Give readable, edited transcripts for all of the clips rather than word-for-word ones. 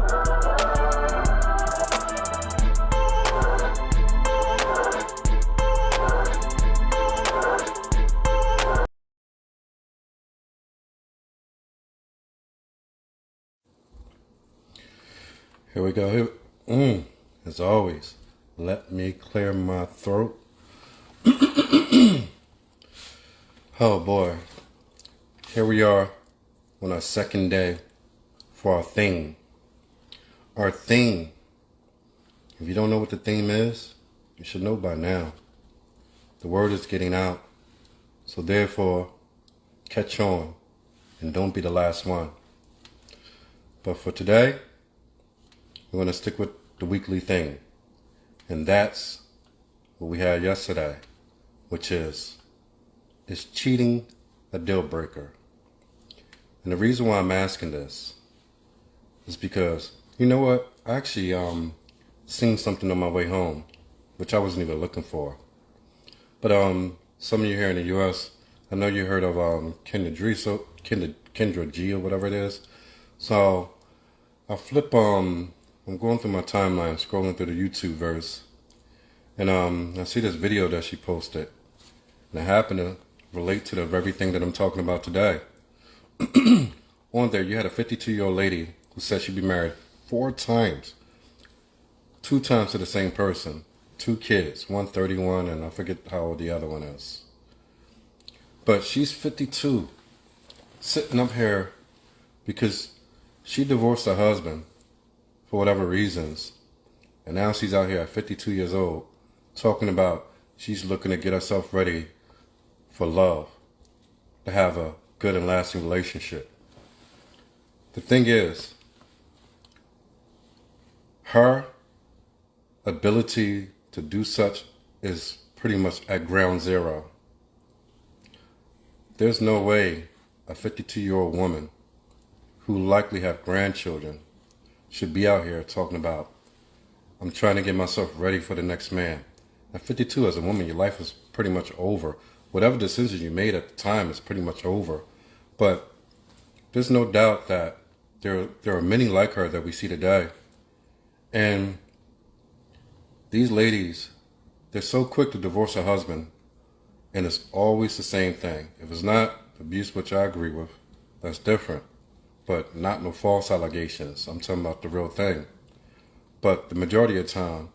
Here we go. As always, let me clear my throat. Oh boy. Here we are on our second day for our theme. Our theme. If you don't know what the theme is, you should know by now. The word is getting out. So therefore, catch on and don't be the last one. But for today, we're going to stick with the weekly thing. And that's what we had yesterday, which is cheating a deal breaker? And the reason why I'm asking this is because, you know what? I actually seen something on my way home, which I wasn't even looking for. But some of you here in the U.S., I know you heard of Kendra G or whatever it is. So I flip I'm going through my timeline, scrolling through the YouTube verse, and I see this video that she posted, and I happen to relate to the very thing that I'm talking about today. On there, you had a 52-year-old lady who said she'd be married 4 times, 2 times to the same person, 2 kids, one 31, and I forget how old the other one is. But she's 52, sitting up here because she divorced her husband for whatever reasons, and now she's out here at 52 years old talking about she's looking to get herself ready for love, to have a good and lasting relationship. The thing is, her ability to do such is pretty much at ground zero. There's no way a 52-year-old woman who likely have grandchildren should be out here talking about, I'm trying to get myself ready for the next man. At 52 as a woman, your life is pretty much over. Whatever decision you made at the time is pretty much over. But there's no doubt that there are many like her that we see today. And these ladies, they're so quick to divorce her husband, and it's always the same thing. If it's not abuse, which I agree with, that's different. But not no false allegations. I'm talking about the real thing. But the majority of the time,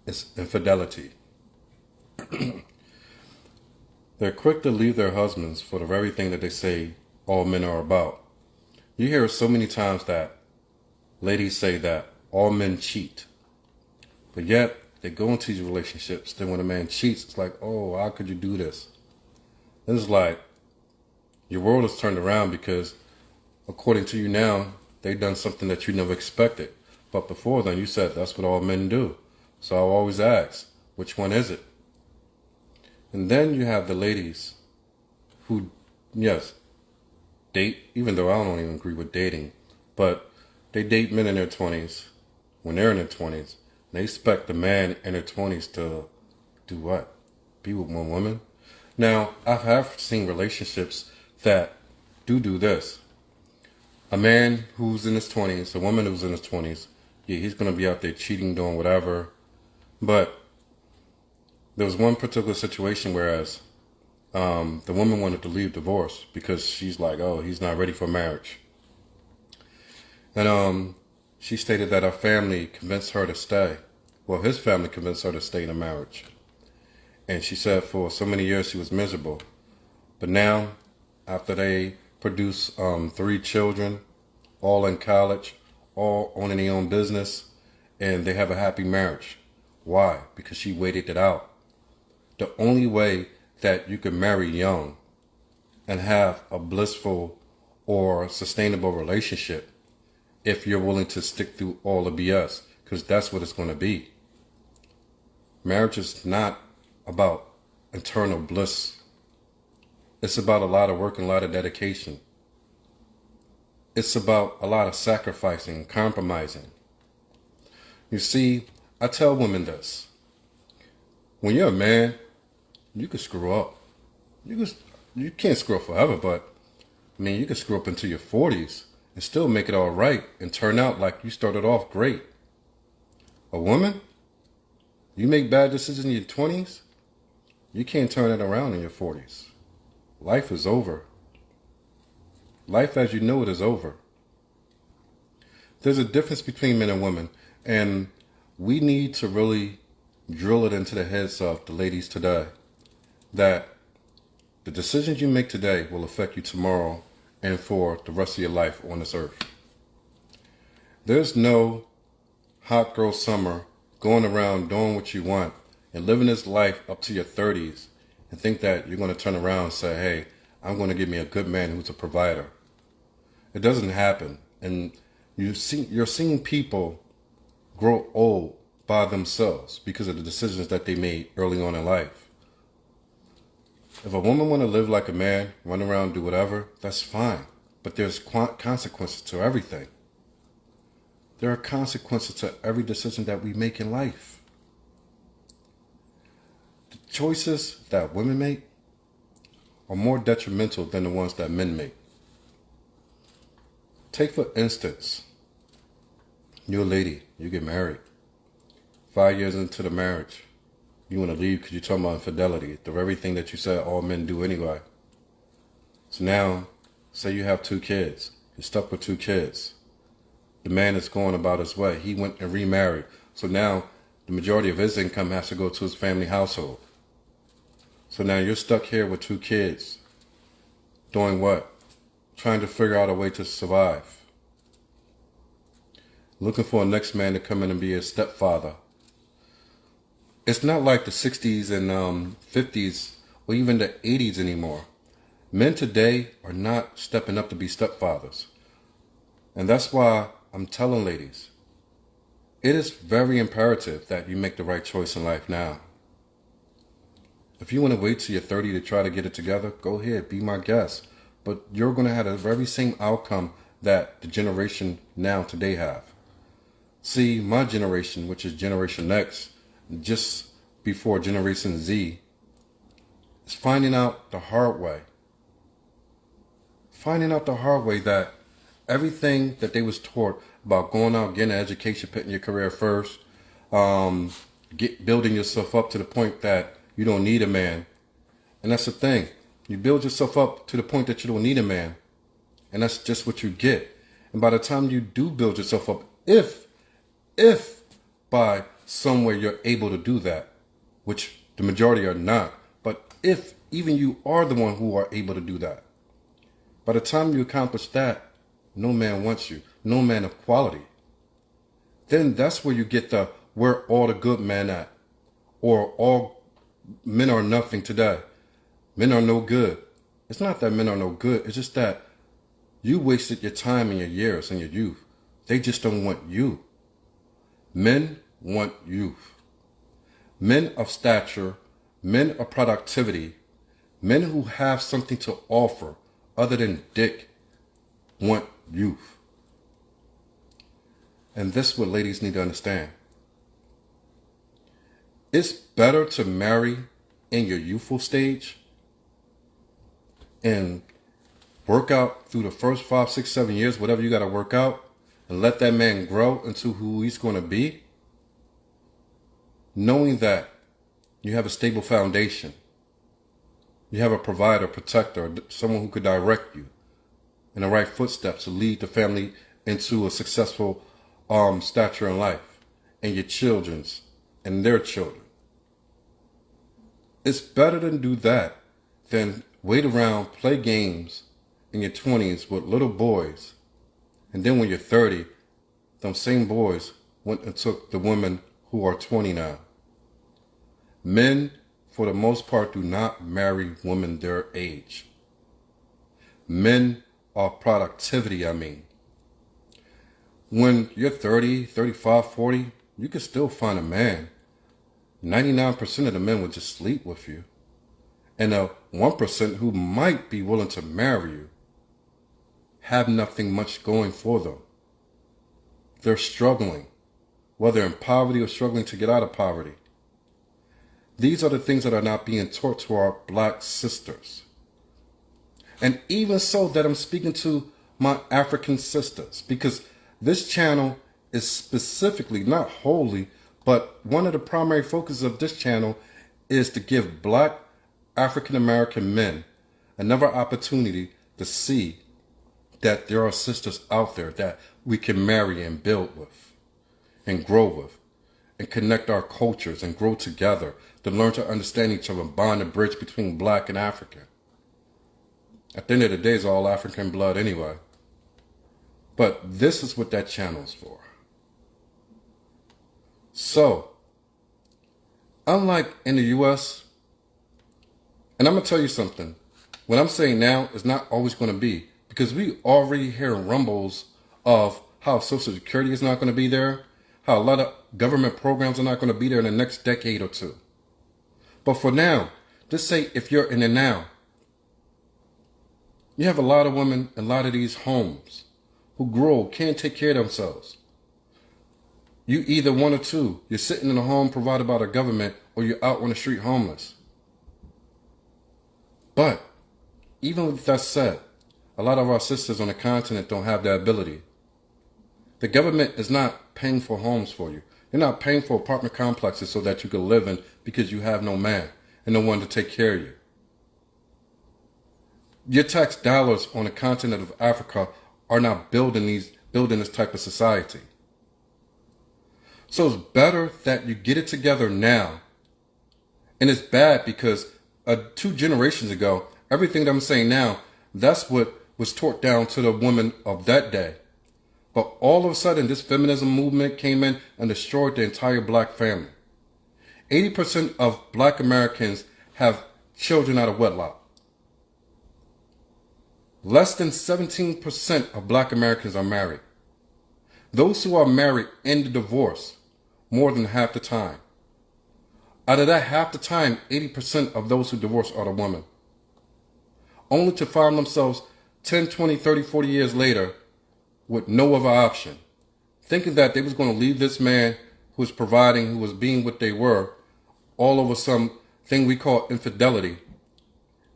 it's infidelity. They're quick to leave their husbands for the very thing that they say all men are about. You hear so many times that ladies say that all men cheat. But yet, they go into these relationships, then when a man cheats, it's like, oh, how could you do this? And it's like, your world is turned around because according to you now, they've done something that you never expected. But before then, you said that's what all men do. So I always ask, which one is it? And then you have the ladies who, yes, date, even though I don't even agree with dating, but they date men in their 20s when they're in their 20s. And they expect the man in their 20s to do what? Be with one woman? Now, I have seen relationships that do this. A man who's in his 20s, a woman who's in his 20s, yeah, he's going to be out there cheating, doing whatever. But there was one particular situation whereas the woman wanted to leave divorce because she's like, oh, he's not ready for marriage. And she stated that her family convinced her to stay. Well, his family convinced her to stay in a marriage. And she said for so many years she was miserable. But now, after they produce 3 children, all in college, all owning their own business, and they have a happy marriage. Why? Because she waited it out. The only way that you can marry young and have a blissful or sustainable relationship if you're willing to stick through all the BS, because that's what it's going to be. Marriage is not about eternal bliss. It's about a lot of work and a lot of dedication. It's about a lot of sacrificing, compromising. You see, I tell women this. When you're a man, you can screw up. You can't screw up forever, but I mean, you can screw up into your 40s and still make it all right and turn out like you started off great. A woman, you make bad decisions in your 20s, you can't turn it around in your 40s. Life is over. Life as you know it is over. There's a difference between men and women, and we need to really drill it into the heads of the ladies today that the decisions you make today will affect you tomorrow and for the rest of your life on this earth. There's no hot girl summer going around doing what you want and living this life up to your 30s and think that you're going to turn around and say, hey, I'm going to get me a good man who's a provider. It doesn't happen. And you're seeing people grow old by themselves because of the decisions that they made early on in life. If a woman want to live like a man, run around, do whatever, that's fine. But there's consequences to everything. There are consequences to every decision that we make in life. The choices that women make are more detrimental than the ones that men make. Take for instance, you're a lady, you get married. 5 years into the marriage, you want to leave because you're talking about infidelity, the very thing that you said all men do anyway. So now, say you have 2 kids, you're stuck with 2 kids. The man is going about his way. He went and remarried. So now the majority of his income has to go to his family household. So now you're stuck here with 2 kids. Doing what? Trying to figure out a way to survive. Looking for a next man to come in and be a stepfather. It's not like the 60s and 50s or even the 80s anymore. Men today are not stepping up to be stepfathers. And that's why I'm telling ladies, it is very imperative that you make the right choice in life now. If you want to wait till you're 30 to try to get it together, go ahead, be my guest. But you're going to have the very same outcome that the generation now today have. See, my generation, which is Generation X, just before Generation Z, is finding out the hard way. Finding out the hard way that everything that they was taught about going out, getting an education, putting your career first, building yourself up to the point that you don't need a man. And that's the thing. You build yourself up to the point that you don't need a man. And that's just what you get. And by the time you do build yourself up, if by somewhere you're able to do that, which the majority are not, but if even you are the one who are able to do that, by the time you accomplish that, no man wants you, no man of quality. Then that's where you get the where all the good men at, or all men are nothing today. Men are no good. It's not that men are no good. It's just that you wasted your time and your years and your youth. They just don't want you. Men want youth. Men of stature, men of productivity, men who have something to offer other than dick want youth. And this is what ladies need to understand. It's better to marry in your youthful stage and work out through the first 5, 6, 7 years, whatever you got to work out, and let that man grow into who he's going to be, knowing that you have a stable foundation. You have a provider, protector, someone who could direct you in the right footsteps to lead the family into a successful stature in life, and your children's and their children. It's better to do that than wait around, play games in your 20s with little boys, and then when you're 30, those same boys went and took the women who are 20 now. Men, for the most part, do not marry women their age. Men are productivity, I mean. When you're 30, 35, 40, you can still find a man. 99% of the men will just sleep with you. And the 1% who might be willing to marry you have nothing much going for them. They're struggling, whether in poverty or struggling to get out of poverty. These are the things that are not being taught to our black sisters. And even so that I'm speaking to my African sisters, because this channel is specifically, not wholly, but one of the primary focuses of this channel is to give black African American men another opportunity to see that there are sisters out there that we can marry and build with and grow with and connect our cultures and grow together, to learn to understand each other and bond a bridge between black and African. At the end of the day, it's all African blood anyway. But this is what that channel is for. So, unlike in the U.S., and I'm going to tell you something, what I'm saying now is not always going to be, because we already hear rumbles of how Social Security is not going to be there, how a lot of government programs are not going to be there in the next decade or two. But for now, just say if you're in the now, you have a lot of women in a lot of these homes who grow, can't take care of themselves. You either one or two. You're sitting in a home provided by the government, or you're out on the street homeless. But even with that said, a lot of our sisters on the continent don't have that ability. The government is not paying for homes for you. They're not paying for apartment complexes so that you can live in because you have no man and no one to take care of you. Your tax dollars on the continent of Africa are not building this type of society. So it's better that you get it together now. And it's bad because 2 generations ago, everything that I'm saying now, that's what was taught down to the women of that day. But all of a sudden, this feminism movement came in and destroyed the entire black family. 80% of black Americans have children out of wedlock. Less than 17% of black Americans are married. Those who are married end the divorce more than half the time. Out of that half the time, 80% of those who divorce are the women. Only to find themselves 10, 20, 30, 40 years later with no other option, thinking that they was going to leave this man who was providing, who was being what they were, all over some thing we call infidelity.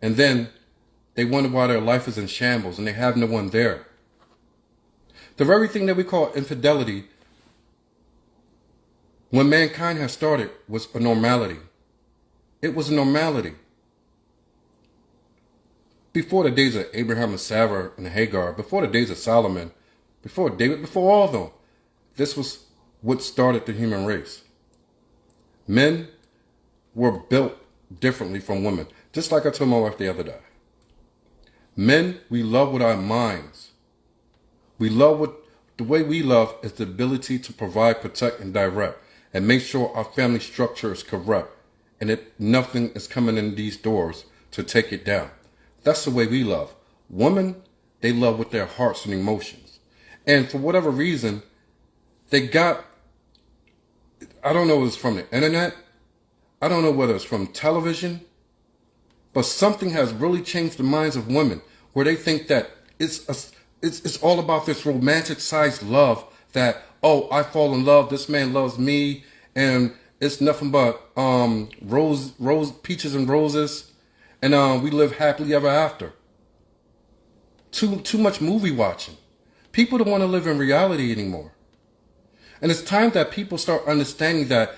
And then they wonder why their life is in shambles and they have no one there. The very thing that we call infidelity, when mankind has started, was a normality. It was a normality. Before the days of Abraham and Sarah and Hagar, before the days of Solomon, before David, before all of them, this was what started the human race. Men were built differently from women. Just like I told my wife the other day. Men, we love with our minds. We love with, the way we love is the ability to provide, protect, and direct, and make sure our family structure is correct, and that nothing is coming in these doors to take it down. That's the way we love. Women, they love with their hearts and emotions. And for whatever reason, they got, I don't know if it's from the internet, I don't know whether it's from television, but something has really changed the minds of women where they think that it's all about this romanticized love that, oh, I fall in love, this man loves me, and it's nothing but peaches and roses, and we live happily ever after. Too much movie watching. People don't want to live in reality anymore. And it's time that people start understanding that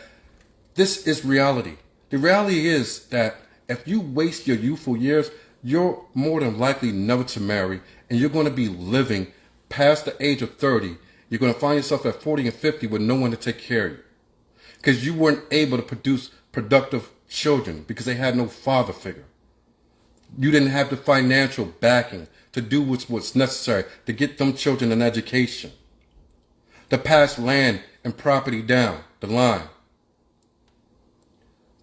this is reality. The reality is that if you waste your youthful years, you're more than likely never to marry, and you're going to be living past the age of 30. You're going to find yourself at 40 and 50 with no one to take care of you. Because you weren't able to produce productive children because they had no father figure. You didn't have the financial backing to do what's necessary to get them children an education, to pass land and property down the line.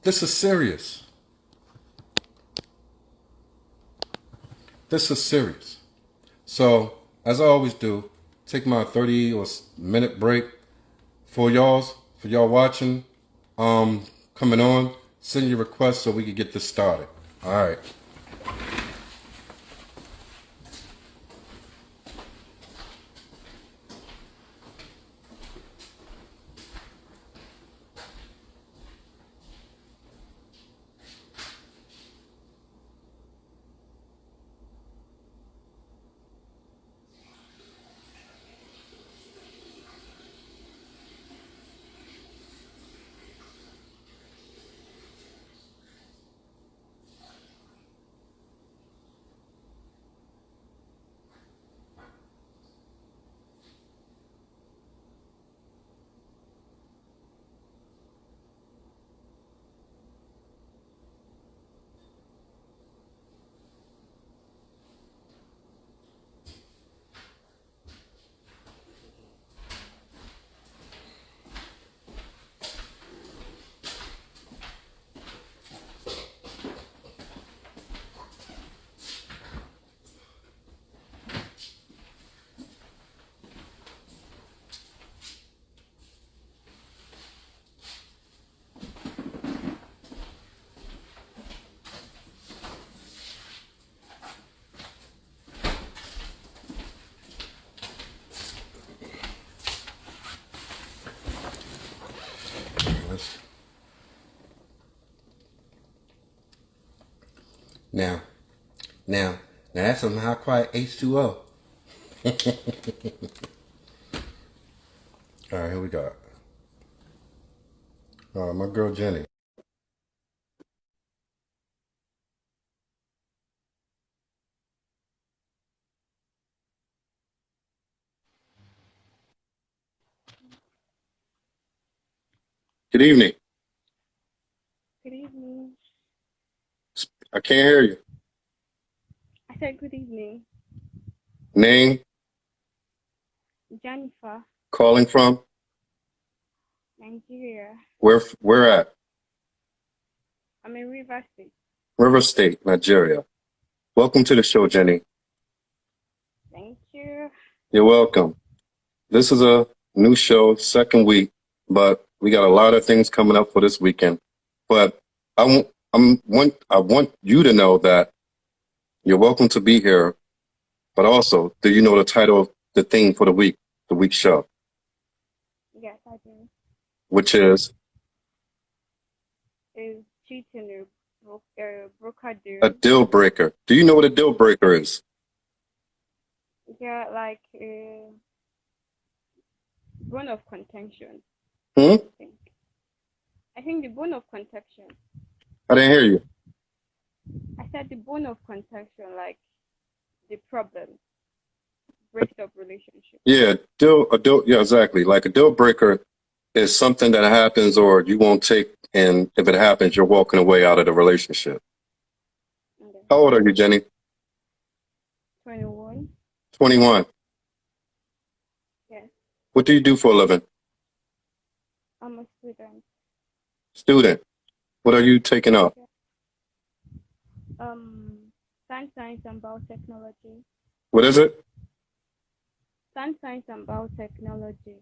This is serious. This is serious. So, as I always do, take my 30 or minute break for y'all watching, coming on, send your requests so we can get this started. All right. Now, now, that's some high quiet H2O. All right, here we go. My girl Jenny. Good evening. Good evening. I can't hear you. I said good evening. Name, Jennifer, calling from, Nigeria. where at? I'm in River State. River State, Nigeria. Welcome to the show, Jenny. Thank you. You're welcome. This is a new show, second week, but we got a lot of things coming up for this weekend. But I want you to know that you're welcome to be here. But also, do you know the title of the theme for the week's show, Yes, I do. which is Is cheating a broker do? a deal breaker? Do you know what a deal breaker is? Yeah, like a bone of contention. Hmm? I think the bone of contention. I didn't hear you. I said the bone of contention, like the problem breaks up relationship. Yeah, yeah, exactly. Like a deal breaker is something that happens or you won't take, and if it happens, you're walking away out of the relationship. Okay. How old are you, Jenny? 21. 21. Yes. What do you do for a living? I'm a student. Student. What are you taking up? Science and biotechnology. What is it? Science and biotechnology.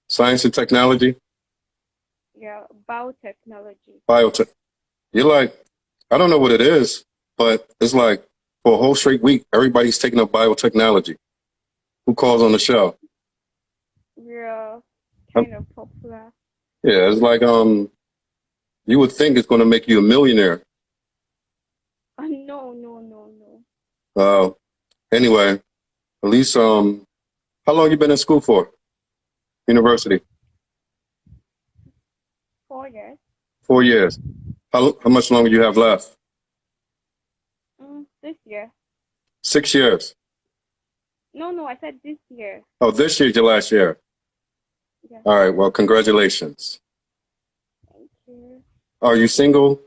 Science and technology? Yeah, biotechnology. Biotech. You're like, I don't know what it is, but it's like for a whole straight week, everybody's taking up biotechnology. Who calls on the show? We're kind of popular. Yeah, it's like you would think it's going to make you a millionaire. No. Anyway, at least how long you been in school for? University? 4 years. 4 years. How much longer you have left? This year. 6 years. No, I said this year. Oh, this year's your last year. Yeah. All right. Well, congratulations. Thank you. Are you single?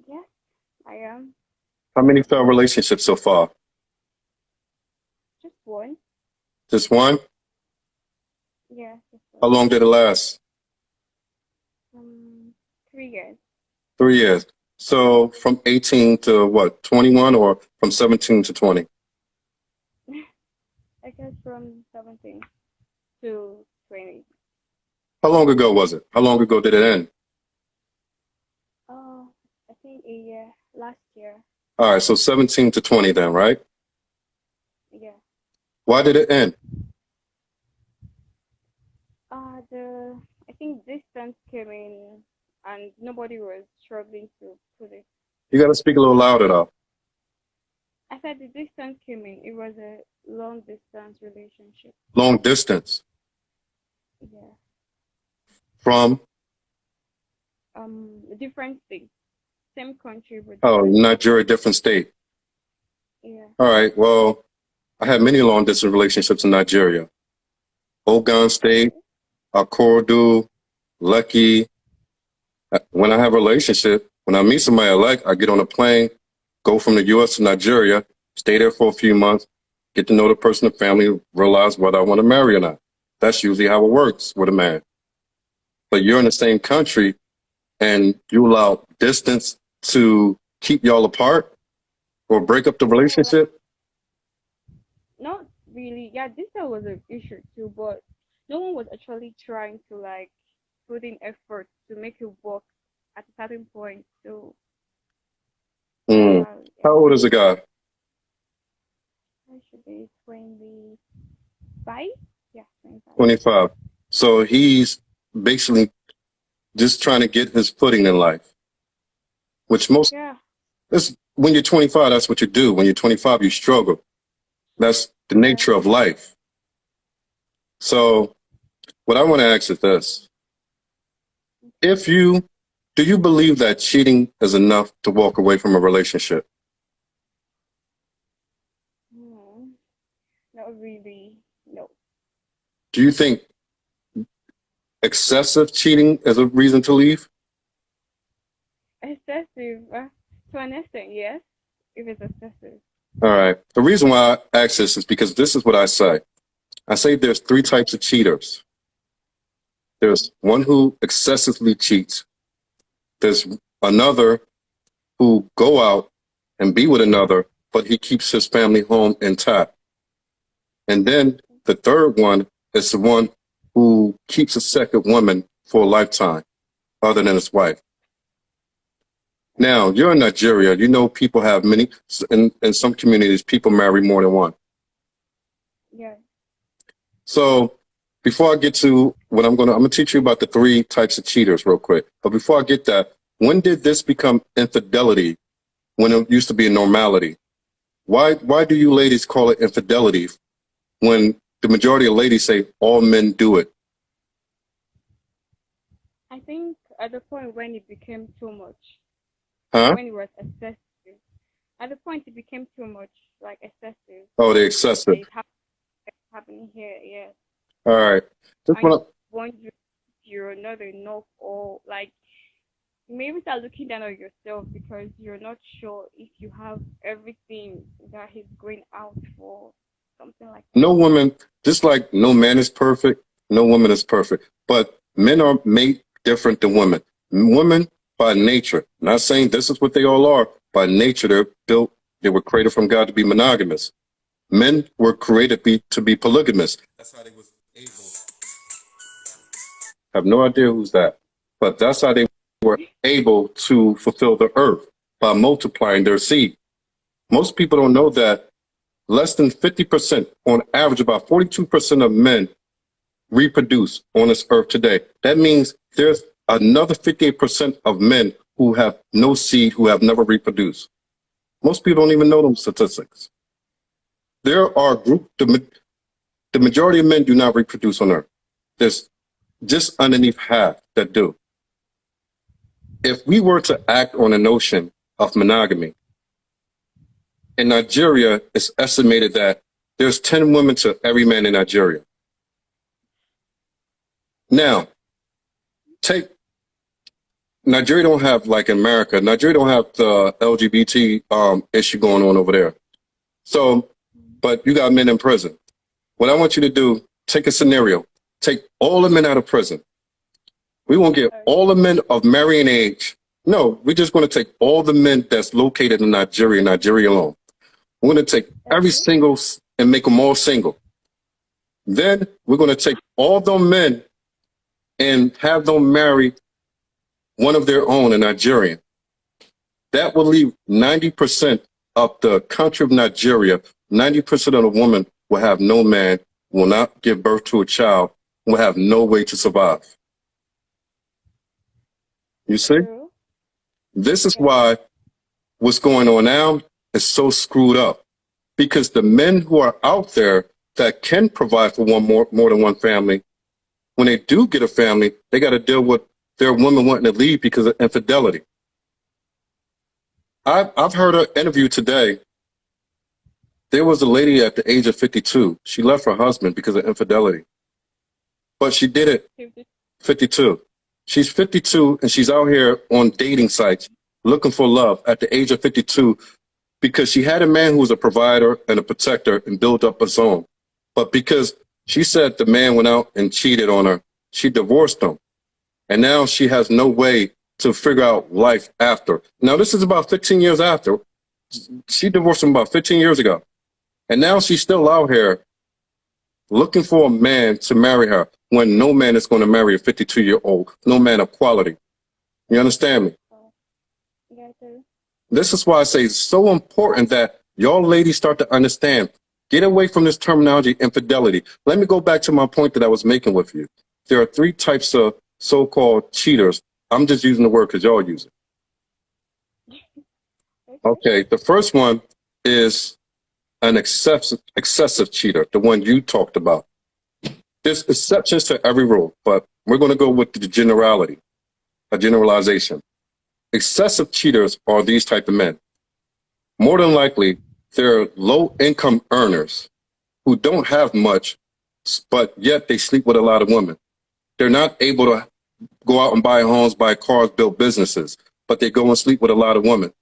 Yes, I am. How many failed relationships so far? Just one. Just one? Yeah, just one. How long did it last? 3 years. 3 years. So from 18 to what, 21, or from 17 to 20? I guess from 17 to 20. How long ago was it? How long ago did it end? I think a year, last year. All right, so 17 to 20 then, right? Yeah. Why did it end? I think distance came in and nobody was struggling to put it. You got to speak a little louder, though. I said the distance came in. It was a long distance relationship. Long distance? Yeah. From? Different state. Same country, but Oh, Nigeria, different state. Yeah. All right, well, I had many long distance relationships in Nigeria. Ogun State, Akorodu, Lucky. When I have a relationship, when I meet somebody I like, I get on a plane, go from the U.S. to Nigeria, stay there for a few months, get to know the person, the family, realize whether I want to marry or not. That's usually how it works with a man. But you're in the same country and you allow distance to keep y'all apart or break up the relationship? Not really. Yeah, distance was an issue too, but no one was actually trying to like put in effort to make it work at a certain point. So How old is the guy? I should be 25. Yeah, 25. 25. So he's basically just trying to get his footing in life, which most This, when you're 25, that's what you do. When you're 25, you struggle. That's the Yeah. nature of life. So what I want to ask is this. If you, do you believe that cheating is enough to walk away from a relationship? Hmm. Not really. No. Do you think excessive cheating is a reason to leave? Excessive. To an extent, yes. If it's excessive. All right. The reason why I ask this is because this is what I say. I say there's three types of cheaters. There's one who excessively cheats. There's another who go out and be with another, but he keeps his family home intact. And then the third one is the one who keeps a second woman for a lifetime, other than his wife. Now, you're in Nigeria. You know people have many, in some communities, people marry more than one. Yeah. So before I get to what I'm going to teach you about the three types of cheaters real quick. But before I get that, when did this become infidelity when it used to be a normality? Why do you ladies call it infidelity when the majority of ladies say all men do it? I think at the point when it became too much, Huh? when it was excessive, at the point it became too much, like excessive. Oh, they're excessive. It's happening here, yes. All right. Just And wanna, wondering if you're not enough, or like maybe start looking down on yourself because you're not sure if you have everything that he's going out for, something like that. no woman, just like no man is perfect, no woman is perfect. But men are made different than women. Women, by nature, not saying this is what they all are, by nature, they're built, they were created from God to be monogamous. Men were created to be polygamous. That's how they was able. I have no idea who's that, but that's how they were able to fulfill the earth by multiplying their seed. Most people don't know that less than 50%, on average, about 42% of men reproduce on this earth today. That means there's another 58% of men who have no seed, who have never reproduced. Most people don't even know those statistics. There are the majority of men do not reproduce on earth. There's just underneath half that do. If we were to act on a notion of monogamy, in Nigeria, it's estimated that there's 10 women to every man in Nigeria. Now, take Nigeria don't have, like in America, Nigeria don't have the LGBT issue going on over there. So, but you got men in prison. What I want you to do, take a scenario. Take all the men out of prison. We won't get all the men of marrying age. No, we're just going to take all the men that's located in Nigeria alone. We're going to take every single and make them all single. Then we're going to take all those men and have them marry one of their own, a Nigerian. That will leave 90% of the country of Nigeria, 90% of the women will have no man, will not give birth to a child, will have no way to survive. You see? This is why what's going on now is so screwed up. Because the men who are out there that can provide for more than one family, when they do get a family, they got to deal with their women wanting to leave because of infidelity. I've heard an interview today. There was a lady at the age of 52. She left her husband because of infidelity. But she did it 52. She's 52 and she's out here on dating sites looking for love at the age of 52 because she had a man who was a provider and a protector and built up his own. But because she said the man went out and cheated on her, she divorced him. And now she has no way to figure out life after. Now, this is about 15 years after. She divorced him about 15 years ago. And now she's still out here looking for a man to marry her when no man is going to marry a 52-year-old, no man of quality. You understand me? Yes, sir. This is why I say it's so important that y'all ladies start to understand. Get away from this terminology, infidelity. Let me go back to my point that I was making with you. There are three types of so-called cheaters. I'm just using the word because y'all use it. Okay, the first one is an excessive cheater, the one you talked about. There's exceptions to every rule, but we're going to go with the generality, a generalization. Excessive cheaters are these type of men. More than likely, they're low-income earners who don't have much, but yet they sleep with a lot of women. They're not able to go out and buy homes, buy cars, build businesses, but they go and sleep with a lot of women.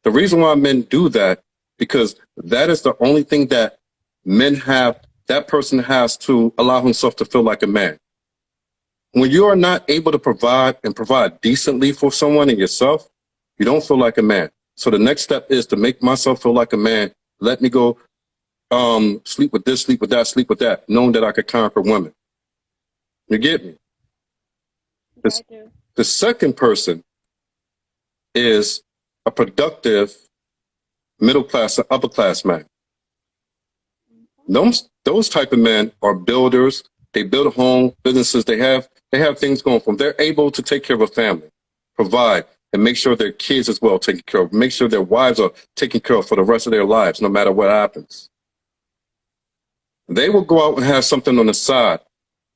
The reason why men do that, because that is the only thing that men have, that person has to allow himself to feel like a man. When you are not able to provide and provide decently for someone and yourself, you don't feel like a man. So the next step is to make myself feel like a man. Let me go sleep with this, sleep with that, sleep with that, knowing that I could conquer women. You get me? Yeah, I do. The second person is a productive middle class or upper class man. Those type of men are builders. They build a home, businesses. They have things going for them. They're able to take care of a family, provide, and make sure their kids as well taken care of. Make sure their wives are taken care of for the rest of their lives, no matter what happens. They will go out and have something on the side.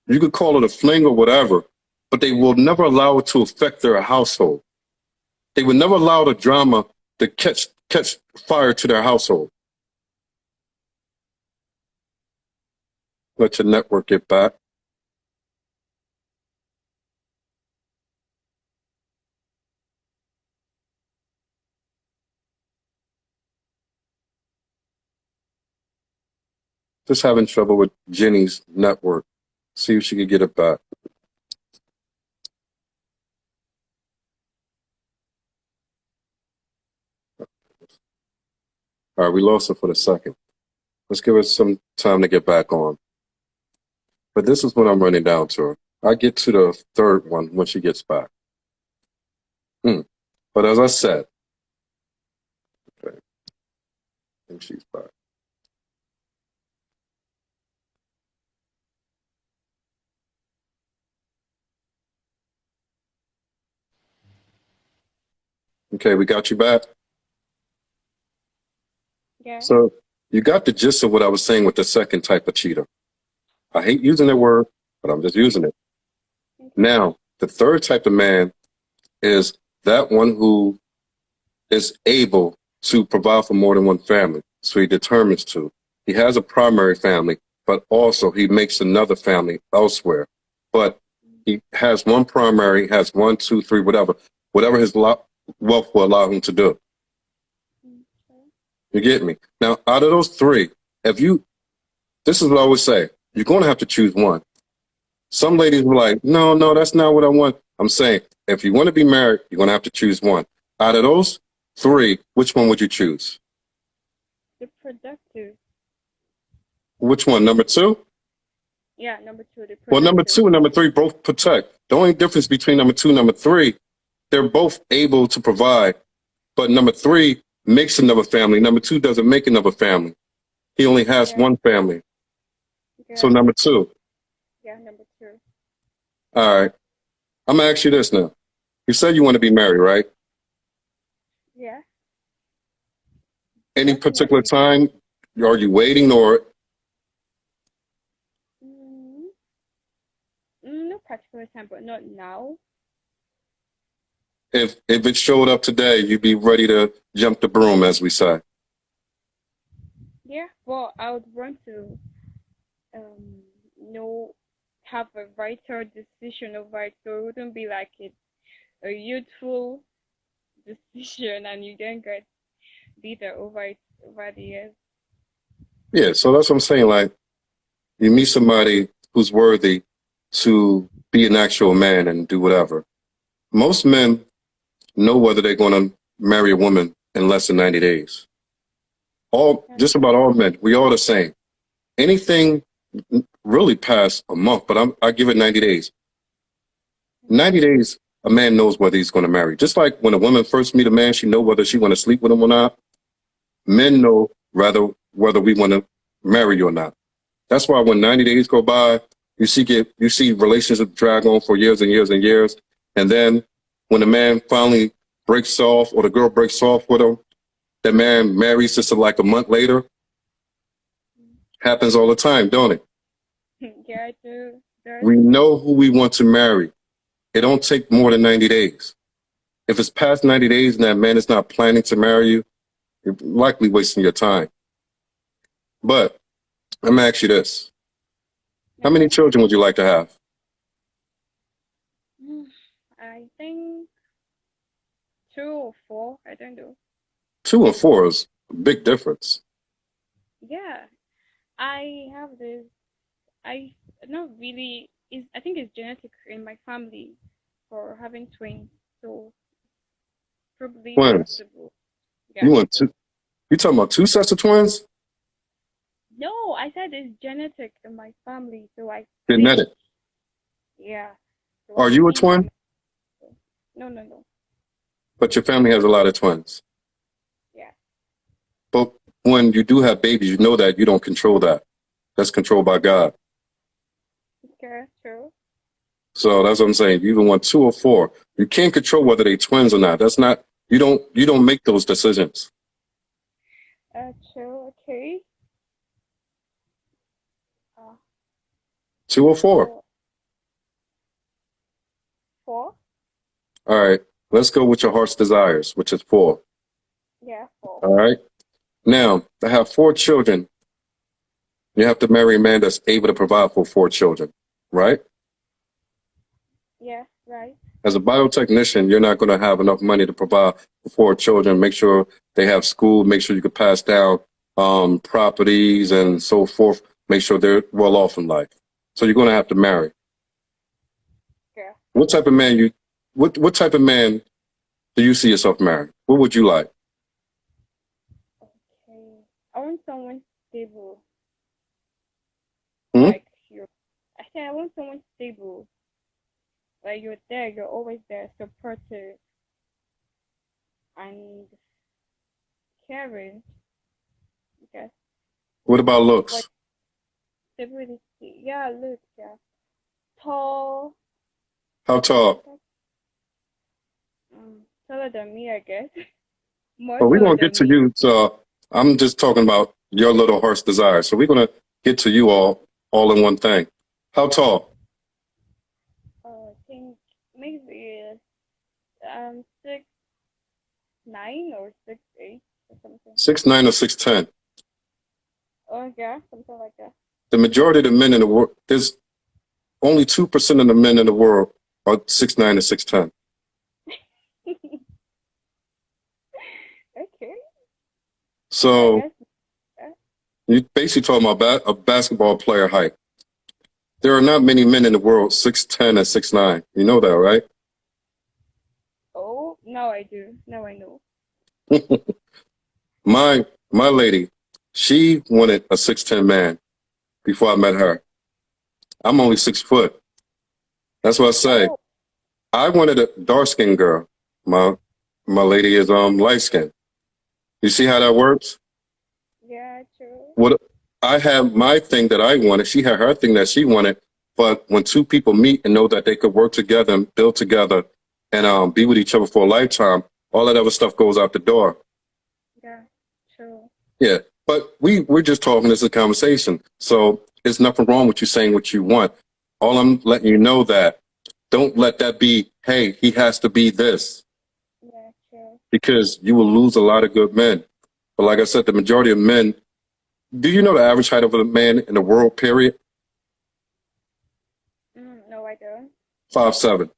You could call it a fling or whatever, but they will never allow it to affect their household. They would never allow the drama to catch fire to their household. Let your network get back. Just having trouble with Jenny's network. See if she can get it back. All right, we lost her for the second. Let's give her some time to get back on. But this is what I'm running down to her. I get to the third one when she gets back. But as I said, okay, I think she's back. Okay, we got you back. Yeah. So you got the gist of what I was saying with the second type of cheater. I hate using that word, but I'm just using it. Now, the third type of man is that one who is able to provide for more than one family. So he determines to. He has a primary family, but also he makes another family elsewhere. But he has one primary, has 1, 2, 3, whatever his wealth will allow him to do. You get me? Now, out of those three, this is what I always say, you're going to have to choose one. Some ladies were like, no, that's not what I want. I'm saying, if you want to be married, you're going to have to choose one. Out of those three, which one would you choose? The productive. Which one? Number 2? Yeah, number 2. The productive. Well, number 2 and number 3 both protect. The only difference between number 2 and number 3, they're both able to provide. But number 3 makes another family. Number 2 doesn't make another family. He only has one family. Yeah. So number 2. Yeah, number 2. All right. I'm going to ask you this now. You said you want to be married, right? Yeah. Any particular time? Are you waiting or? No particular time, but not now. If it showed up today, you'd be ready to jump the broom, as we say. Yeah, well, I would want to, have a vital decision over it, so it wouldn't be like a youthful decision, and you then get bitter over it over the years. Yeah, so that's what I'm saying. Like, you meet somebody who's worthy to be an actual man and do whatever. Most men know whether they're going to marry a woman in less than 90 days. Just about all men, we all the same. Anything really past a month, but I give it 90 days. 90 days, a man knows whether he's going to marry. Just like when a woman first meet a man, she know whether she want to sleep with him or not. Men know whether we want to marry you or not. That's why when 90 days go by, you see relationships drag on for years and years and years. And then when the man finally breaks off or the girl breaks off with him, that man marries just like a month later. Happens all the time, don't it? Yeah, I do. We know who we want to marry. It don't take more than 90 days. If it's past 90 days and that man is not planning to marry you, you're likely wasting your time. But let me ask you this. How many children would you like to have? I think 2 or 4. I don't know. 2 and 4 is a big difference. Yeah, I have this. I not really. I think it's genetic in my family for having twins. So probably Twins. possible. You Yeah. want two? You talking about 2 sets of twins? No, I said it's genetic in my family. So I think, Genetic. yeah. So Are I you a think twin? no, no, no. But your family has a lot of twins. Yeah. But when you do have babies, you know that you don't control that. That's controlled by God. Okay, true. So that's what I'm saying. You even want 2 or 4. You can't control whether they're twins or not. That's not, you don't make those decisions. True. Okay. 2 or 4. 4. All right. Let's go with your heart's desires, which is 4. Yeah, 4. All right. Now, to have 4 children, you have to marry a man that's able to provide for 4 children, right? Yeah, right. As a biotechnician, you're not going to have enough money to provide for 4 children, make sure they have school, make sure you can pass down properties and so forth, make sure they're well off in life. So you're going to have to marry. Yeah. What type of man what type of man do you see yourself marrying? What would you like? Okay. I want someone stable. Hmm? Like you. I said I want someone stable. Like you're there, you're always there, supportive and caring. Yes. What about But looks? stability. Yeah, look, yeah. Tall. How tall? Taller than me, I guess. More Well, we're taller going to get than to me. you. So I'm just talking about your little heart's desire. So we're going to get to you all in one thing. How tall? I think maybe 6'9" or 6'8" or something. 6'9" or 6'10"? Oh yeah, something like that. The majority of the men in the world, there's only 2% of the men in the world are 6'9" or 6'10". Okay. So I you're basically talking about a basketball player height. There are not many men in the world 6'10" and 6'9". You know that, right? Oh, now I do. Now I know. My lady, she wanted a 6'10" man before I met her. I'm only 6 foot. That's what I say. Oh, I wanted a dark skinned girl. My lady is light skinned. You see how that works? yeah, true. What I have my thing that I wanted, she had her thing that she wanted. But when 2 people meet and know that they could work together and build together and be with each other for a lifetime, all that other stuff goes out the door. Yeah, true. Yeah, but we're just talking. This is a conversation, so there's nothing wrong with you saying what you want. All I'm letting you know that don't let that be, hey, he has to be this, Yeah, true. because you will lose a lot of good men. But like I said, the majority of men. Do you know the average height of a man in the world? Period. No, I don't. 5'7".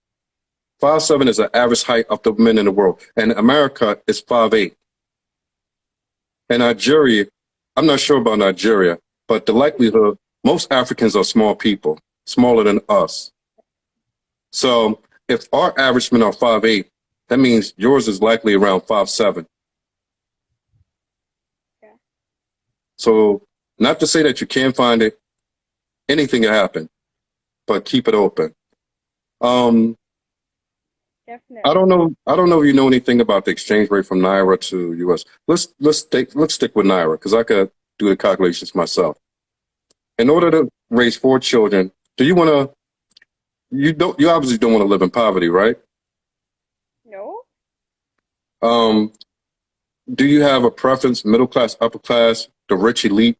5'7" is the average height of the men in the world, and America is 5'8". And Nigeria, I'm not sure about Nigeria, but the likelihood, most Africans are small people, smaller than us. So if our average men are 5'8", that means yours is likely around 5'7". Yeah. So not to say that you can't find it, anything can happen, but keep it open. Definitely. I don't know if you know anything about the exchange rate from Naira to US. Let's stick with Naira, because I could do the calculations myself. In order to raise 4 children, you obviously don't want to live in poverty, right? No. Um, Do you have a preference, middle class, upper class, the rich elite?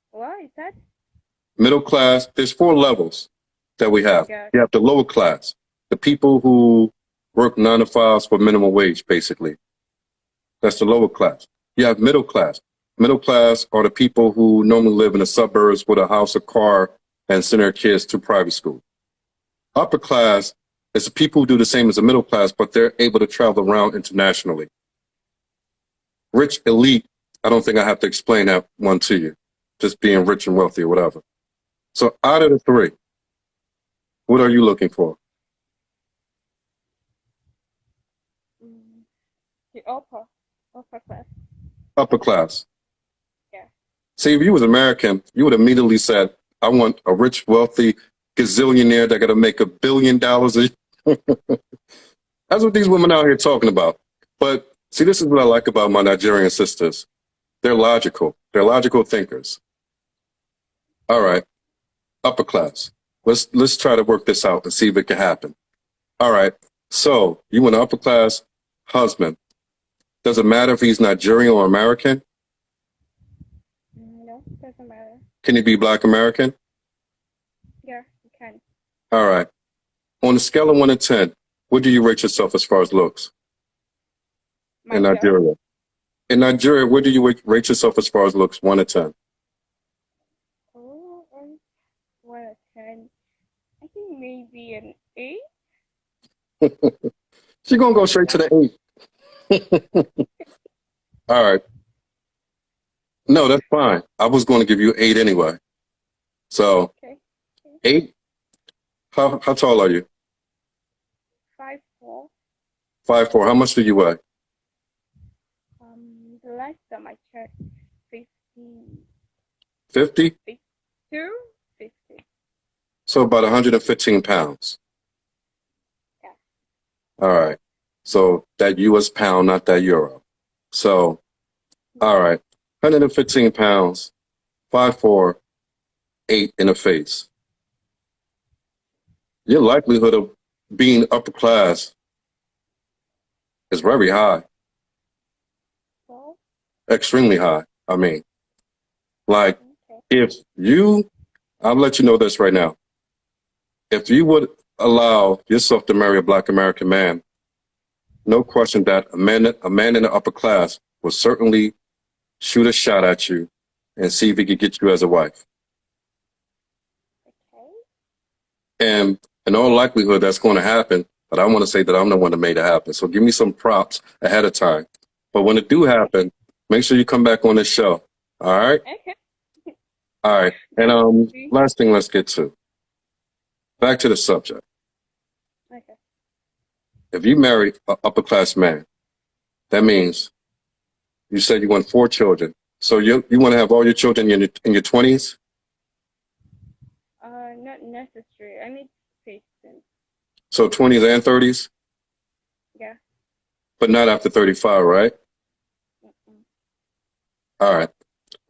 What is that? Middle class, there's 4 levels that we have. Yeah. You have the lower class, the people who work 9 to 5s for minimum wage, basically. That's the lower class. You have middle class. Middle class are the people who normally live in the suburbs with a house, a car, and send their kids to private school. Upper class is the people who do the same as the middle class, but they're able to travel around internationally. Rich elite, I don't think I have to explain that one to you, just being rich and wealthy or whatever. So out of the 3, what are you looking for? The upper class. Upper class. Yeah. See, if you was American, you would immediately said, I want a rich, wealthy gazillionaire that got to make $1 billion a That's what these women out here talking about. But see, this is what I like about my Nigerian sisters. They're logical. They're logical thinkers. All right, upper class. Let's try to work this out and see if it can happen. All right. So you want an upper class husband. Does it matter if he's Nigerian or American? No, doesn't matter. Can he be Black American? Yeah, you can. All right. On a scale of 1 to 10, what do you rate yourself as far as looks in Myself? Nigeria? In Nigeria, where do you rate yourself as far as looks, 1 to 10? Oh, 1 to 10. I think maybe an 8. She's going to go straight to the 8. All right. No, that's fine. I was going to give you 8 anyway. So, Okay. 8? How tall are you? 5'4". 5'4". How much do you weigh? The last time I checked, 50. 50? 52? 50. So about 115 pounds. Yeah. All right. So that US pound, not that euro. So, all right. 115 pounds, 5'4", 8 in the face. Your likelihood of being upper class is very high. So, Extremely high. I mean, like okay. if you, I'll let you know this right now. If you would allow yourself to marry a Black American man, no question that a man in the upper class will certainly shoot a shot at you and see if he could get you as a wife. Okay. And in all likelihood, that's going to happen. But I want to say that I'm the one that made it happen. So give me some props ahead of time. But when it do happen, make sure you come back on this show. All right? Okay. All right. And last thing let's get to. Back to the subject. Okay. If you marry an upper class man, that means you said you want 4 children. So you want to have all your children in your 20s? Not necessary. I need patience. So 20s and 30s? Yeah. But not after 35, right? Mm-mm. All right.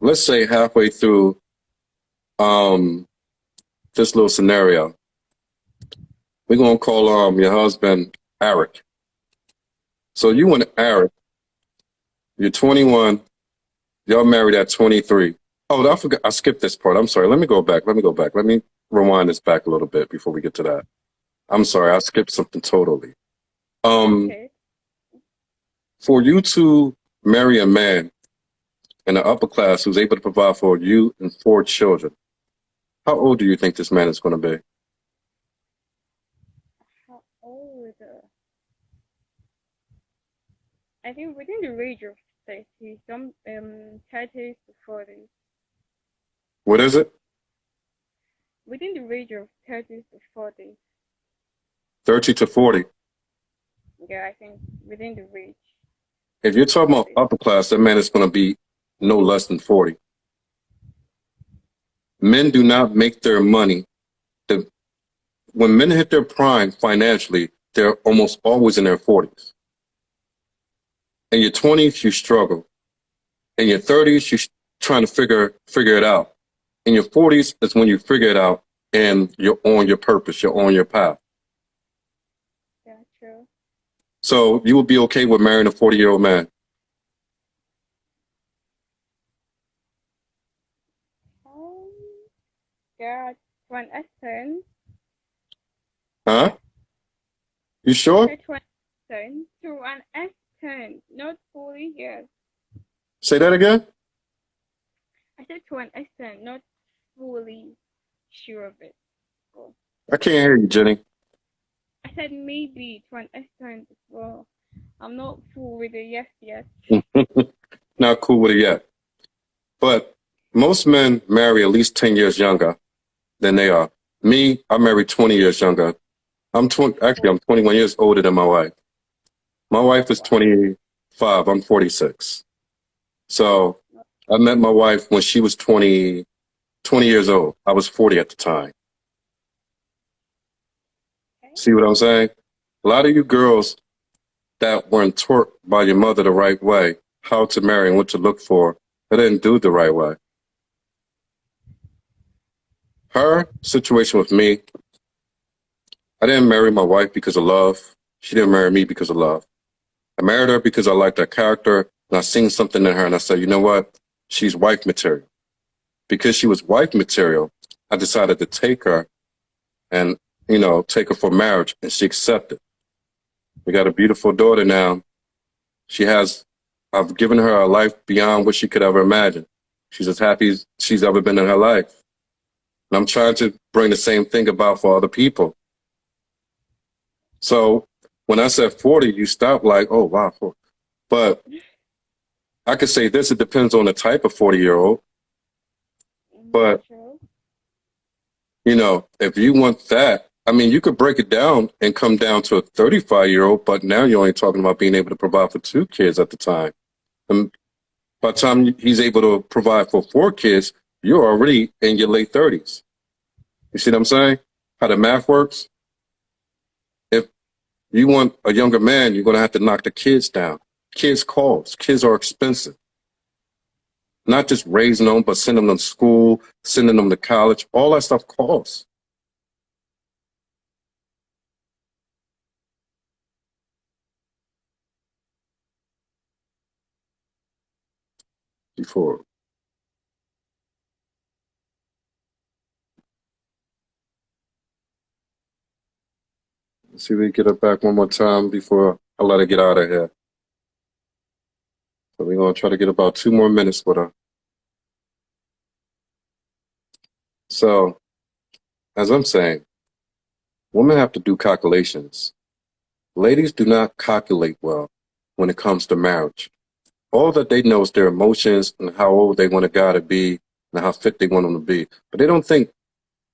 Let's say halfway through this little scenario, we're going to call your husband Eric. So you want Eric, you're 21, y'all married at 23. Oh, I forgot. I skipped this part. I'm sorry. Let me go back. Let me rewind this back a little bit before we get to that. I'm sorry. I skipped something totally. Okay. For you to marry a man in the upper class who's able to provide for you and 4 children, how old do you think this man is going to be? How old? I think within the range of 30, 30 to 40. What is it? Within the range of 30 to 40. 30 to 40. Yeah, I think within the range. If you're talking about upper class, that man is going to be no less than 40. Men do not make their money. When men hit their prime financially, they're almost always in their 40s. In your 20s, you struggle. In your 30s, you're trying to figure it out. In your 40s is when you figure it out and you're on your purpose, you're on your path. Yeah, true. So you would be okay with marrying a 40-year-old man? Um, yeah, to an extent. Huh? You I sure? said to an extent. To an extent. Not fully, yes. Say that again? I said to an extent, not fully sure of it. Oh. I can't hear you, Jenny. I said maybe to an extent as well. I'm not full with it yes yet. Not cool with it yet. But most men marry at least 10 years younger than they are. Me, I married 20 years younger. I'm 20, actually, Oh, I'm 21 years older than my wife. My wife is wow. 25. I'm 46. So I met my wife when she was 20 years old. I was 40 at the time. Okay. See what I'm saying? A lot of you girls that weren't taught by your mother the right way, how to marry and what to look for, they didn't do it the right way. Her situation with me, I didn't marry my wife because of love. She didn't marry me because of love. I married her because I liked her character and I seen something in her and I said, you know what? She's wife material. Because she was wife material, I decided to take her and, take her for marriage, and she accepted. We got a beautiful daughter now. She has, I've given her a life beyond what she could ever imagine. She's as happy as she's ever been in her life. And I'm trying to bring the same thing about for other people. So when I said 40, you stop like, oh, wow. But I could say this, it depends on the type of 40-year-old. But, True. if you want that, I mean, you could break it down and come down to a 35-year-old, but now you're only talking about being able to provide for 2 kids at the time. And by the time he's able to provide for 4 kids, you're already in your late 30s. You see what I'm saying? How the math works? If you want a younger man, you're going to have to knock the kids down. Kids cost. Kids are expensive. Not just raising them, but sending them to school, sending them to college. All that stuff costs. Before. Let's see if we get her back one more time before I let her get out of here. So we're going to try to get about 2 more minutes with her. So, as I'm saying, women have to do calculations. Ladies do not calculate well when it comes to marriage. All that they know is their emotions and how old they want a guy to be and how fit they want him to be. But they don't think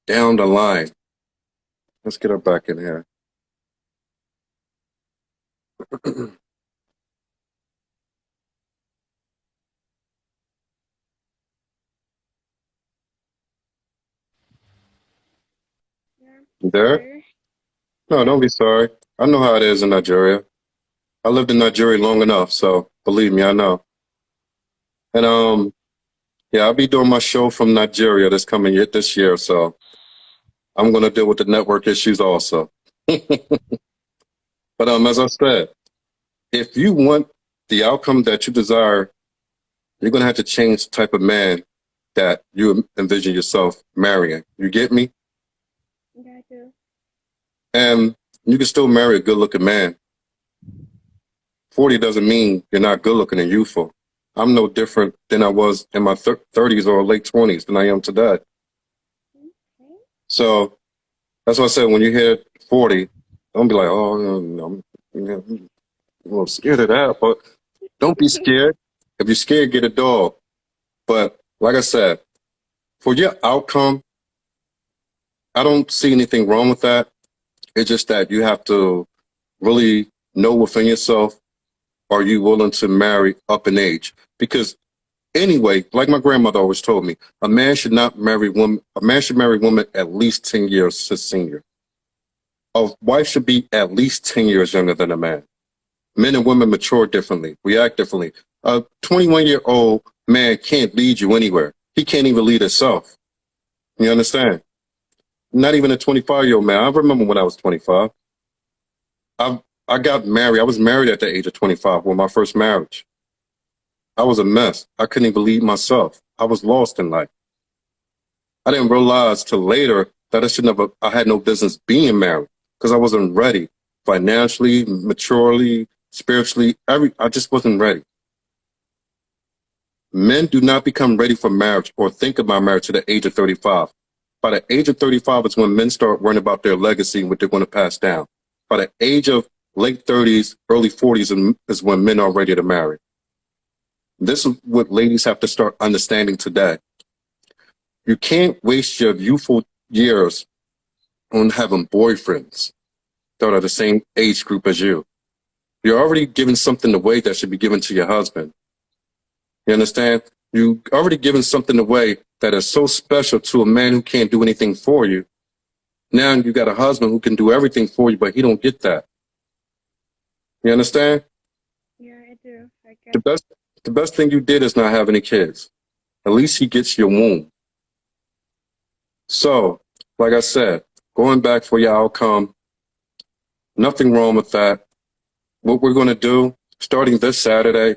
down the line. Let's get her back in here. Yeah. You there? Sorry. No, Yeah. don't be sorry. I know how it is in Nigeria. I lived in Nigeria long enough, so believe me, I know. And yeah, I'll be doing my show from Nigeria this year, so I'm gonna deal with the network issues also. But as I said, if you want the outcome that you desire, you're gonna have to change the type of man that you envision yourself marrying. You get me? Yeah, I do. And you can still marry a good-looking man. 40 doesn't mean you're not good-looking and youthful. I'm no different than I was in my 30s or late 20s than I am today. Okay. So that's why I said when you hit 40, don't be like, oh, I'm a little scared of that. But don't be scared. If you're scared, get a dog. But like I said, for your outcome, I don't see anything wrong with that. It's just that you have to really know within yourself, are you willing to marry up in age? Because anyway, like my grandmother always told me, a man should marry women at least 10 years his senior. A wife should be at least 10 years younger than a man. Men and women mature differently, react differently. A 21-year-old man can't lead you anywhere. He can't even lead himself. You understand? Not even a 25-year-old man. I remember when I was 25. I got married. I was married at the age of 25 with my first marriage. I was a mess. I couldn't even believe myself. I was lost in life. I didn't realize till later that I had no business being married because I wasn't ready financially, maturely, spiritually. I just wasn't ready. Men do not become ready for marriage or think about marriage at the age of 35. By the age of 35 is when men start worrying about their legacy and what they're going to pass down. By the age of late 30s, early 40s is when men are ready to marry. This is what ladies have to start understanding today. You can't waste your youthful years on having boyfriends that are the same age group as you. You're already giving something away that should be given to your husband. You understand? You already given something away that is so special to a man who can't do anything for you. Now you got a husband who can do everything for you, but he don't get that. You understand? Yeah, I do. I get The best thing you did is not have any kids. At least he gets your womb. So, like I said, going back for your outcome, nothing wrong with that. What we're going to do, starting this Saturday,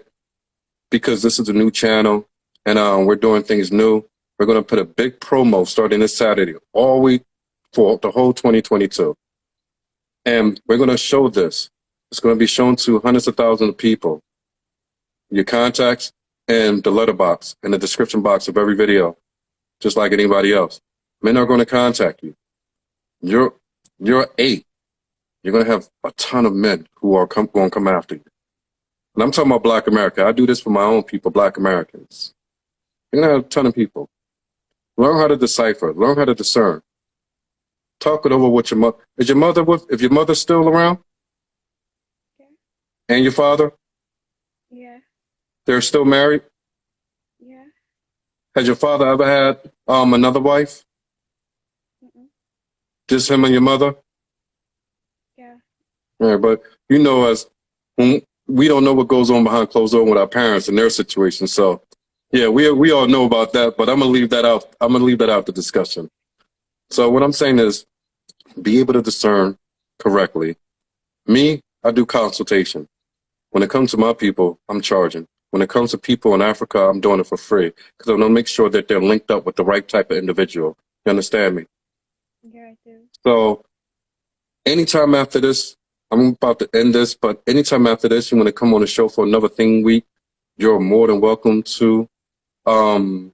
because this is a new channel and we're doing things new, we're going to put a big promo starting this Saturday, all week for the whole 2022. And we're going to show this. It's going to be shown to hundreds of thousands of people. Your contacts and the letterbox and the description box of every video, just like anybody else. Men are going to contact you. You're 8. You're going to have a ton of men who are going to come after you. And I'm talking about Black America. I do this for my own people, Black Americans. You're going to have a ton of people. Learn how to decipher. Learn how to discern. Talk it over with your mother. Is your mother if your mother's still around? Yeah. And your father? Yeah. They're still married? Yeah. Has your father ever had another wife? Mm-mm. Just him and your mother? Yeah. Yeah, but you know us, we don't know what goes on behind closed doors with our parents and their situation. So, yeah, we all know about that, but I'm gonna leave that out. I'm gonna leave that out the discussion. So what I'm saying is, be able to discern correctly. Me, I do consultation. When it comes to my people, I'm charging. When it comes to people in Africa, I'm doing it for free because I want to make sure that they're linked up with the right type of individual. You understand me? Yeah, I do. So anytime after this, I'm about to end this, but anytime after this, you want to come on the show for another thing week, you're more than welcome to. The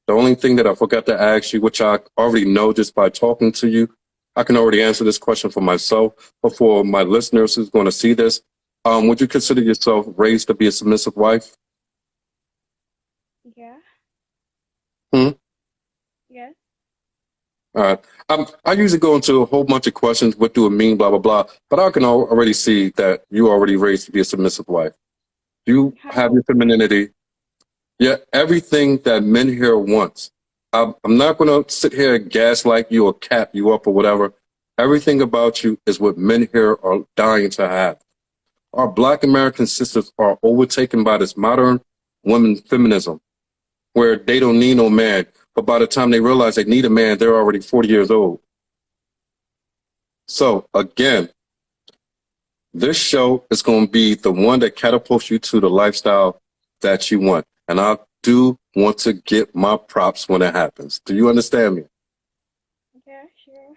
only thing that I forgot to ask you, which I already know just by talking to you, I can already answer this question for myself, but for my listeners who's going to see this, would you consider yourself raised to be a submissive wife? Yeah. Hmm? Yes. All right. I usually go into a whole bunch of questions. What do it mean? Blah, blah, blah. But I can already see that you already raised to be a submissive wife. You have How? your femininity. Yeah, everything that men here wants. I'm not going to sit here and gaslight you or cap you up or whatever. Everything about you is what men here are dying to have. Our Black American sisters are overtaken by this modern women feminism where they don't need no man. But by the time they realize they need a man, they're already 40 years old. So again, this show is going to be the one that catapults you to the lifestyle that you want. And I do want to get my props when it happens. Do you understand me? Yeah, sure.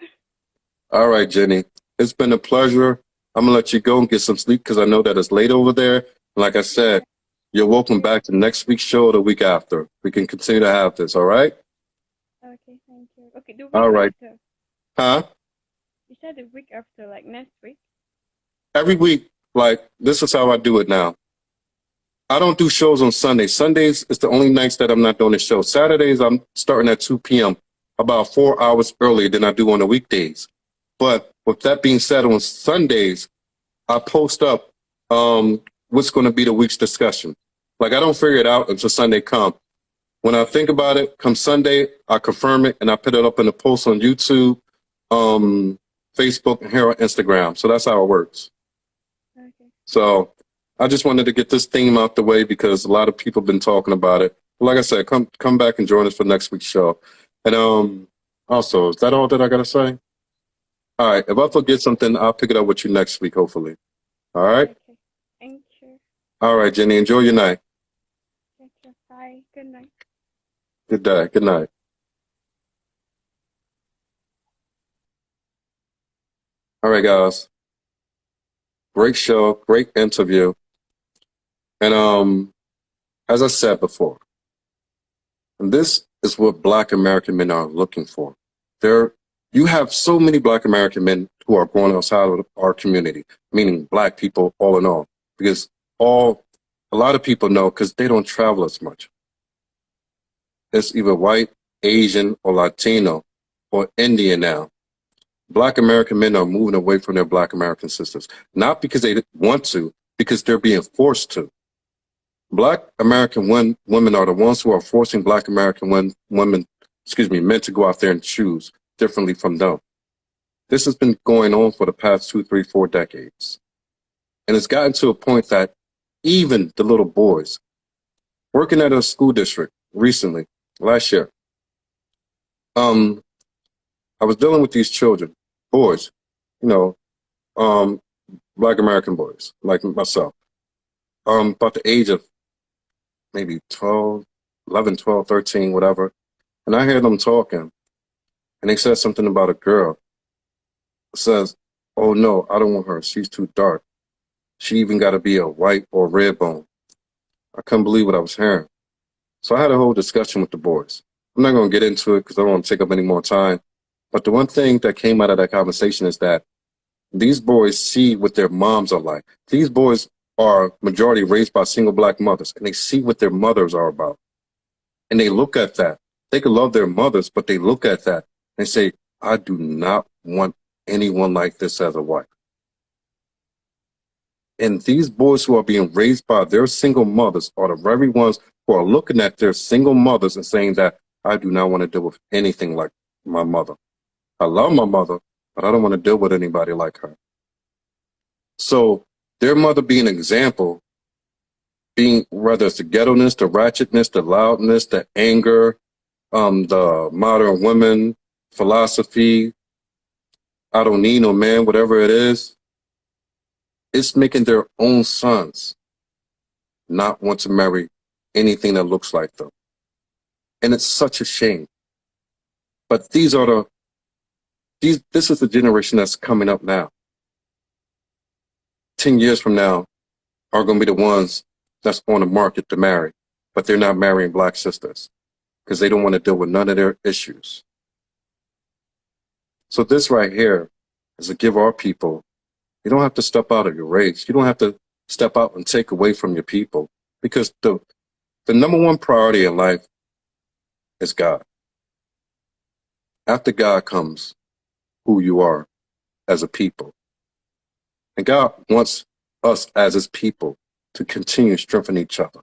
All right, Jenny. It's been a pleasure. I'm going to let you go and get some sleep because I know that it's late over there. And like I said, you're welcome back to next week's show or the week after. We can continue to have this, all right? Okay, thank you. Okay, the week All right. after. Huh? You said the week after, like next week? Every week, like, this is how I do it now. I don't do shows on Sundays. Sundays is the only nights that I'm not doing a show. Saturdays, I'm starting at 2 p.m., about 4 hours earlier than I do on the weekdays. But with that being said, on Sundays, I post up what's going to be the week's discussion. Like, I don't figure it out until Sunday comes. When I think about it, come Sunday, I confirm it, and I put it up in a post on YouTube, Facebook, and here on Instagram. So that's how it works. Okay. So I just wanted to get this theme out the way because a lot of people have been talking about it. But like I said, come back and join us for next week's show. And also, is that all that I got to say? All right. If I forget something, I'll pick it up with you next week, hopefully. All right. Okay. Thank you. All right, Jenny. Enjoy your night. Thank you. Bye. Good night. Good day. Good night. All right, guys. Great show. Great interview. And as I said before, this is what Black American men are looking for. There, you have so many Black American men who are growing outside of our community, meaning Black people, all in all, because a lot of people know because they don't travel as much. It's either white, Asian, or Latino, or Indian now. Black American men are moving away from their Black American sisters, not because they want to, because they're being forced to. Black American women are the ones who are forcing Black American men to go out there and choose differently from them. This has been going on for the past 2, 3, 4 decades. And it's gotten to a point that even the little boys, working at a school district recently, last year, I was dealing with these children, boys, you know, Black American boys, like myself, about the age of maybe 12, 11, 12, 13, whatever. And I hear them talking, and they said something about a girl. It says, oh no, I don't want her. She's too dark. She even got to be a white or red bone. I couldn't believe what I was hearing. So I had a whole discussion with the boys. I'm not going to get into it because I don't want to take up any more time. But the one thing that came out of that conversation is that these boys see what their moms are like. These boys are majority raised by single Black mothers, and they see what their mothers are about. And they look at that. They could love their mothers, but they look at that and say, I do not want anyone like this as a wife. And these boys who are being raised by their single mothers are the very ones who are looking at their single mothers and saying that I do not want to deal with anything like my mother. I love my mother, but I don't want to deal with anybody like her. So their mother being an example, being whether it's the ghetto-ness, the ratchetness, the loudness, the anger, the modern women philosophy, I don't need no man, whatever it is, it's making their own sons not want to marry anything that looks like them. And it's such a shame. But this is the generation that's coming up now. 10 years from now are going to be the ones that's on the market to marry, but they're not marrying Black sisters because they don't want to deal with none of their issues. So this right here is to give our people, you don't have to step out of your race. You don't have to step out and take away from your people, because the number one priority in life is God. After God comes who you are as a people. And God wants us as his people to continue to strengthen each other,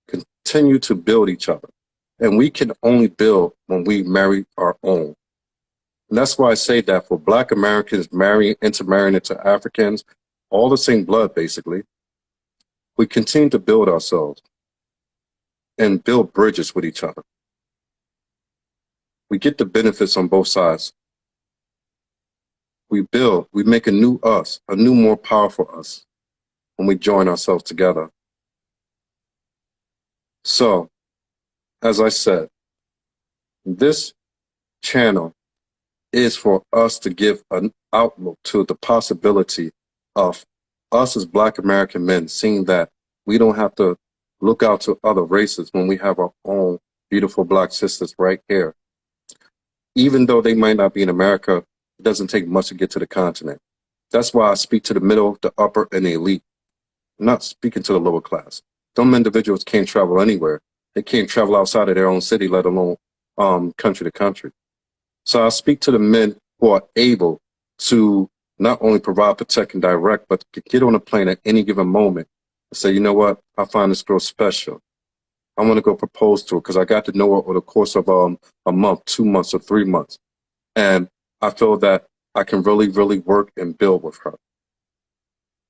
continue to build each other. And we can only build when we marry our own. And that's why I say that for Black Americans intermarrying into Africans, all the same blood basically, we continue to build ourselves and build bridges with each other. We get the benefits on both sides. We make a new us, a new, more powerful us when we join ourselves together. So, as I said, this channel is for us to give an outlook to the possibility of us as Black American men, seeing that we don't have to look out to other races when we have our own beautiful Black sisters right here. Even though they might not be in America, it doesn't take much to get to the continent. That's why I speak to the middle, the upper, and the elite. I'm not speaking to the lower class. Some individuals can't travel anywhere. They can't travel outside of their own city, let alone country to country. So I speak to the men who are able to not only provide, protect, and direct, but get on a plane at any given moment and say, you know what, I find this girl special. I want to go propose to her because I got to know her over the course of a month, 2 months, or 3 months. And I feel that I can really, really work and build with her.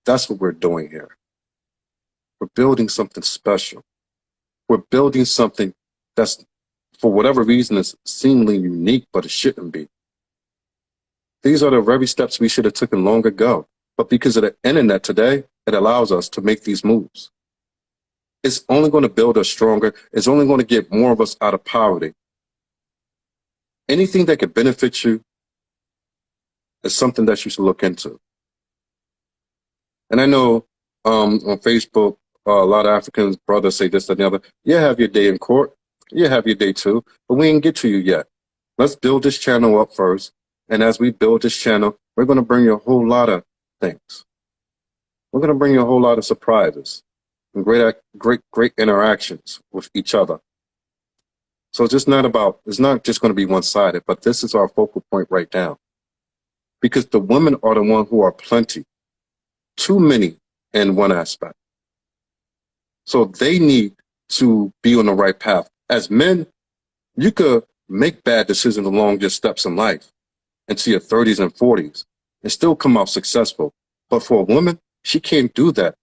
That's what we're doing here. We're building something special. We're building something that's, for whatever reason, is seemingly unique, but it shouldn't be. These are the very steps we should have taken long ago. But because of the internet today, it allows us to make these moves. It's only going to build us stronger. It's only going to get more of us out of poverty. Anything that could benefit you is something that you should look into. And I know on Facebook, a lot of African brothers say this and the other. You have your day in court. You have your day too, but we ain't get to you yet. Let's build this channel up first. And as we build this channel, we're going to bring you a whole lot of things. We're going to bring you a whole lot of surprises and great interactions with each other. So it's not just going to be one-sided, but this is our focal point right now. Because the women are the ones who are plenty, too many in one aspect. So they need to be on the right path. As men, you could make bad decisions along your steps in life into your 30s and 40s and still come out successful. But for a woman, she can't do that.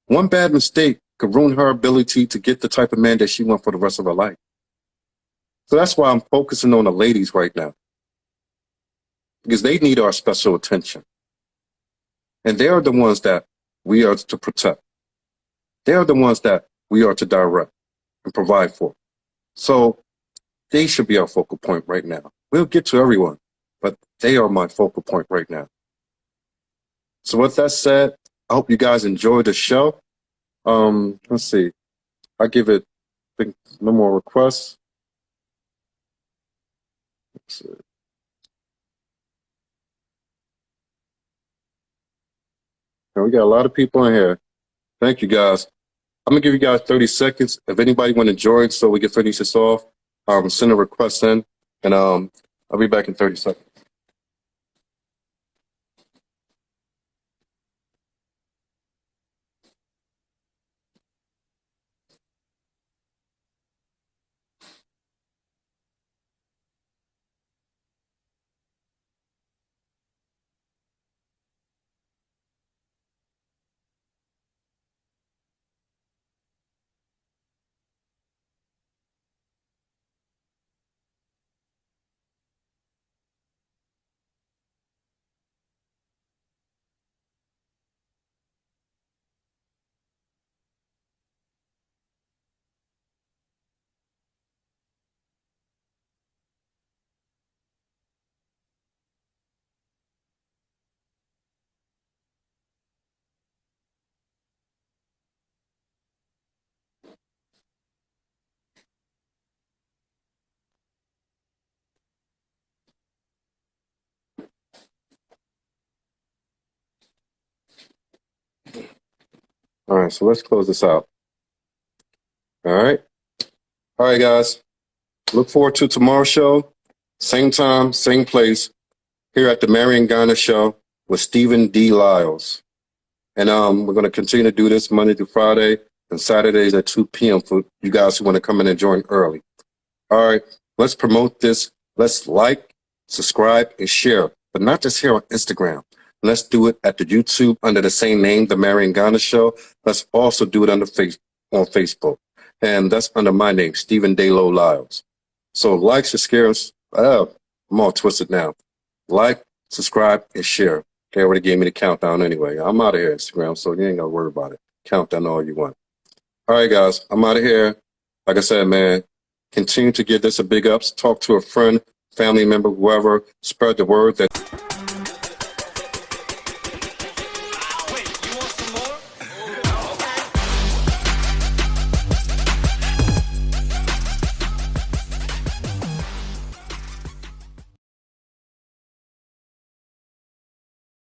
One bad mistake could ruin her ability to get the type of man that she wants for the rest of her life. So that's why I'm focusing on the ladies right now, because they need our special attention. And they are the ones that we are to protect. They are the ones that we are to direct and provide for. So they should be our focal point right now. We'll get to everyone, but they are my focal point right now. So with that said, I hope you guys enjoyed the show. Let's see. I give it, I think, no more requests. Let's see. And we got a lot of people in here. Thank you, guys. I'm going to give you guys 30 seconds. If anybody want to join so we can finish this off, send a request in, and I'll be back in 30 seconds. All right, so let's close this out. All right. All right, guys. Look forward to tomorrow's show. Same time, same place, here at the Marion Garner Show with Stephen D. Lyles. And we're going to continue to do this Monday through Friday and Saturdays at 2 p.m. for you guys who want to come in and join early. All right, let's promote this. Let's like, subscribe, and share. But not just here on Instagram. Let's do it at the YouTube under the same name, The Marion Garner Show. Let's also do it on Facebook. And that's under my name, Stephen Dalo Lyles. So like, share, I'm all twisted now. Like, subscribe, and share. They already gave me the countdown anyway. I'm out of here, Instagram, so you ain't got to worry about it. Countdown all you want. All right, guys, I'm out of here. Like I said, man, continue to give this a big ups. Talk to a friend, family member, whoever. Spread the word that